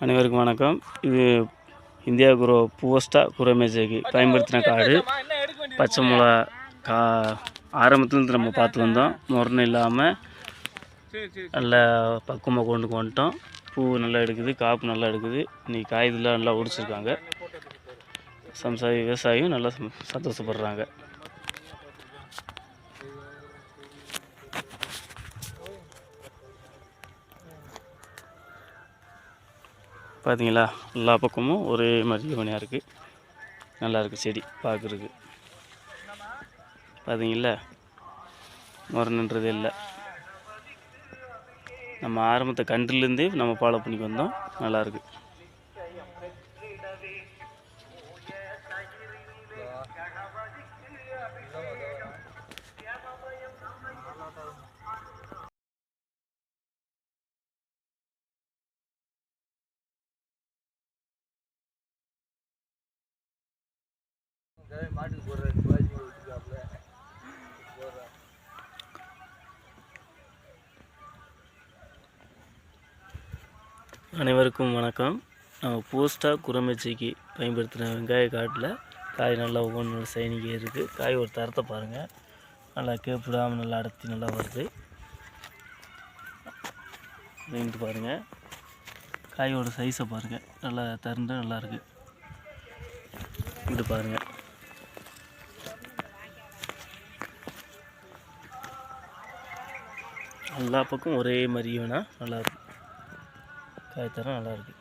அனைவருக்கும் வணக்கம். இது இந்தியா குரோ போஸ்டா குரோமேஜைக்கு பயன்படுத்தின காடு. பச்சை மிளகா ஆரம்பத்துலேருந்து நம்ம பார்த்து வந்தோம். முரணை இல்லாமல் நல்லா பக்குவமாக கொண்டு வந்துட்டோம். பூ நல்லா எடுக்குது, காப்பு நல்லா எடுக்குது. இன்றைக்கி காய்கறிலாம் நல்லா உடிச்சிருக்காங்க. விவசாயியும் நல்லா சந்தோஷப்படுறாங்க. பார்த்தீங்களா, எல்லா பக்கமும் ஒரே மாதிரி மணியாக இருக்குது. நல்லா இருக்குது செடி பார்க்குறதுக்கு. பார்த்தீங்களா, முரணுன்றது இல்லை. நம்ம ஆரம்பத்தை கன்றுலேருந்தே நம்ம ஃபாலோ பண்ணி வந்தோம். நல்லாயிருக்கு. மாட்டுக்கு போடுற அனைவருக்கும் வணக்கம். நம்ம போஸ்டா குரோமேஜைக்கு பயன்படுத்தின வெங்காய காட்டில் காய் நல்லா ஒவ்வொன்று சைனிங்கே இருக்குது. காய் ஒரு தரத்தை பாருங்கள். நல்லா கேப்பிடாமல் நல்லா அடர்த்தி நல்லா வருது. அப்படின்ட்டு பாருங்கள், காயோட சைஸை பாருங்கள். நல்லா திறந்து நல்லா இருக்குது. இது பாருங்கள், எல்லா பக்கம் ஒரே மாதிரி வேணால் நல்லாயிருக்கும். காய் தரம் நல்லாயிருக்கு.